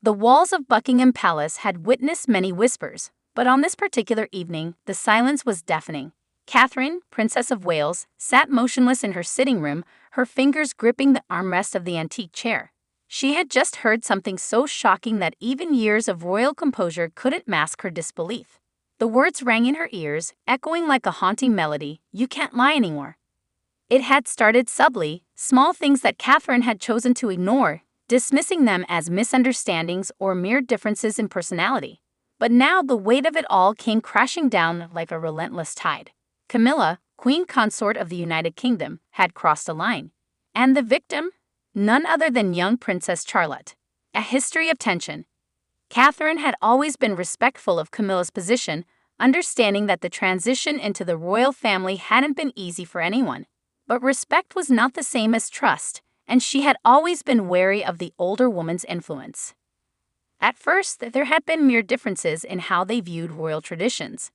The walls of Buckingham Palace had witnessed many whispers, but on this particular evening, the silence was deafening. Catherine, Princess of Wales, sat motionless in her sitting room, her fingers gripping the armrest of the antique chair. She had just heard something so shocking that even years of royal composure couldn't mask her disbelief. The words rang in her ears, echoing like a haunting melody, "You can't lie anymore." It had started subtly, small things that Catherine had chosen to ignore, dismissing them as misunderstandings or mere differences in personality. But now the weight of it all came crashing down like a relentless tide. Camilla, Queen Consort of the United Kingdom, had crossed a line. And the victim? None other than young Princess Charlotte. A history of tension. Catherine had always been respectful of Camilla's position, understanding that the transition into the royal family hadn't been easy for anyone. But respect was not the same as trust, and she had always been wary of the older woman's influence. At first, there had been mere differences in how they viewed royal traditions.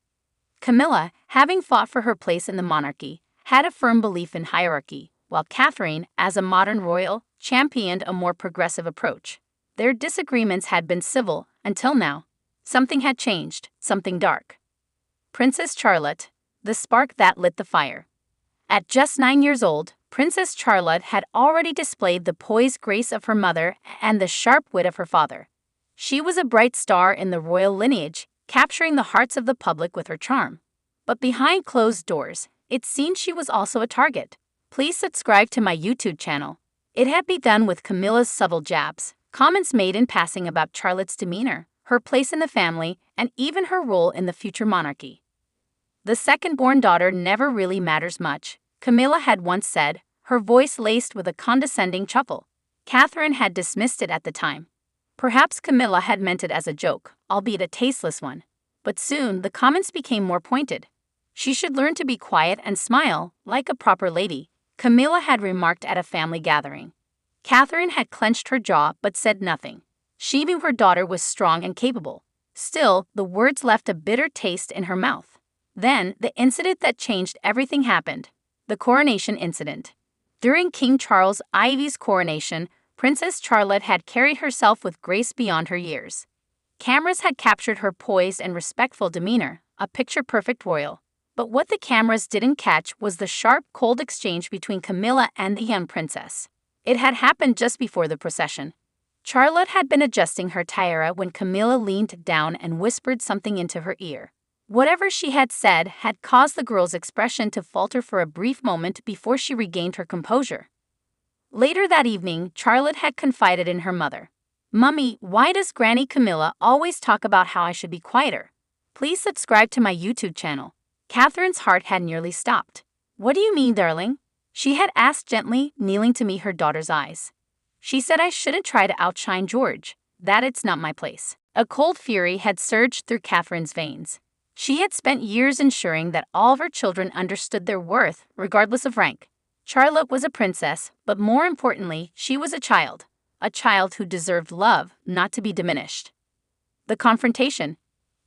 Camilla, having fought for her place in the monarchy, had a firm belief in hierarchy, while Catherine, as a modern royal, championed a more progressive approach. Their disagreements had been civil, until now. Something had changed, something dark. Princess Charlotte, the spark that lit the fire. At just 9 years old, Princess Charlotte had already displayed the poised grace of her mother and the sharp wit of her father. She was a bright star in the royal lineage, capturing the hearts of the public with her charm. But behind closed doors, it seemed she was also a target. Please subscribe to my YouTube channel. It had begun with Camilla's subtle jabs, comments made in passing about Charlotte's demeanor, her place in the family, and even her role in the future monarchy. The second-born daughter never really matters much, Camilla had once said, her voice laced with a condescending chuckle. Catherine had dismissed it at the time. Perhaps Camilla had meant it as a joke, albeit a tasteless one. But soon the comments became more pointed. She should learn to be quiet and smile, like a proper lady, Camilla had remarked at a family gathering. Catherine had clenched her jaw but said nothing. She knew her daughter was strong and capable. Still, the words left a bitter taste in her mouth. Then, the incident that changed everything happened. The coronation incident. During King Charles IV's coronation, Princess Charlotte had carried herself with grace beyond her years. Cameras had captured her poised and respectful demeanor, a picture-perfect royal. But what the cameras didn't catch was the sharp, cold exchange between Camilla and the young princess. It had happened just before the procession. Charlotte had been adjusting her tiara when Camilla leaned down and whispered something into her ear. Whatever she had said had caused the girl's expression to falter for a brief moment before she regained her composure. Later that evening, Charlotte had confided in her mother. "Mummy, why does Granny Camilla always talk about how I should be quieter? Please subscribe to my YouTube channel." Catherine's heart had nearly stopped. "What do you mean, darling?" she had asked gently, kneeling to meet her daughter's eyes. "She said I shouldn't try to outshine George, that it's not my place." A cold fury had surged through Catherine's veins. She had spent years ensuring that all of her children understood their worth, regardless of rank. Charlotte was a princess, but more importantly, she was a child who deserved love, not to be diminished. The confrontation.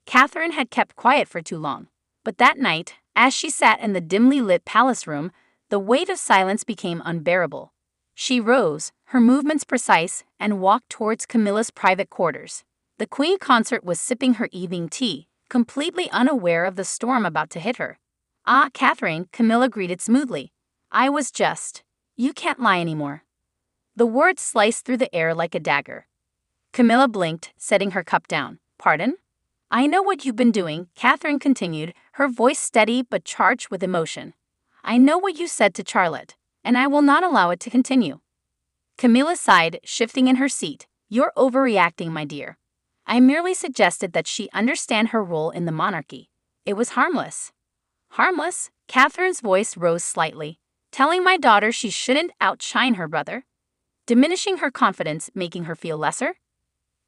Catherine had kept quiet for too long. But that night, as she sat in the dimly lit palace room, the weight of silence became unbearable. She rose, her movements precise, and walked towards Camilla's private quarters. The queen consort was sipping her evening tea, completely unaware of the storm about to hit her. "Ah, Catherine," Camilla greeted smoothly. You can't lie anymore." The words sliced through the air like a dagger. Camilla blinked, setting her cup down. "Pardon?" "I know what you've been doing," Catherine continued, her voice steady but charged with emotion. "I know what you said to Charlotte, and I will not allow it to continue." Camilla sighed, shifting in her seat. "You're overreacting, my dear. I merely suggested that she understand her role in the monarchy. It was harmless." "Harmless?" Catherine's voice rose slightly. "Telling my daughter she shouldn't outshine her brother? Diminishing her confidence, making her feel lesser?"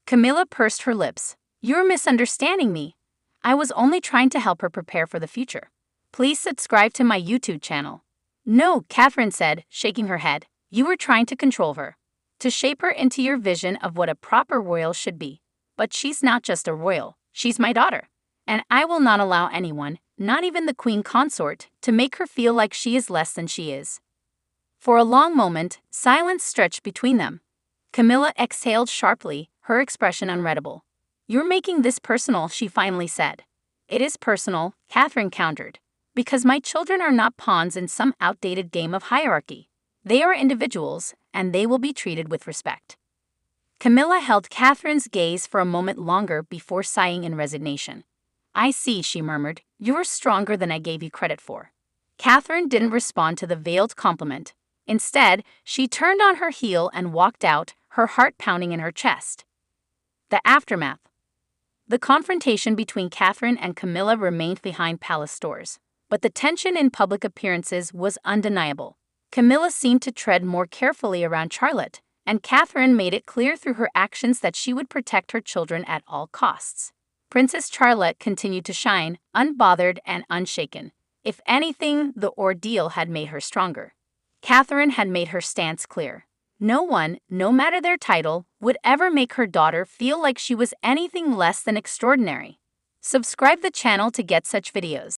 Camilla pursed her lips. "You're misunderstanding me. I was only trying to help her prepare for the future. Please subscribe to my YouTube channel." "No," Catherine said, shaking her head. "You were trying to control her, to shape her into your vision of what a proper royal should be. But she's not just a royal, she's my daughter. And I will not allow anyone, not even the queen consort, to make her feel like she is less than she is." For a long moment, silence stretched between them. Camilla exhaled sharply, her expression unreadable. "You're making this personal," she finally said. "It is personal," Catherine countered, "because my children are not pawns in some outdated game of hierarchy. They are individuals, and they will be treated with respect." Camilla held Catherine's gaze for a moment longer before sighing in resignation. "I see," she murmured. "You're stronger than I gave you credit for." Catherine didn't respond to the veiled compliment. Instead, she turned on her heel and walked out, her heart pounding in her chest. The aftermath. The confrontation between Catherine and Camilla remained behind palace doors, but the tension in public appearances was undeniable. Camilla seemed to tread more carefully around Charlotte, and Catherine made it clear through her actions that she would protect her children at all costs. Princess Charlotte continued to shine, unbothered and unshaken. If anything, the ordeal had made her stronger. Catherine had made her stance clear. No one, no matter their title, would ever make her daughter feel like she was anything less than extraordinary. Subscribe the channel to get such videos.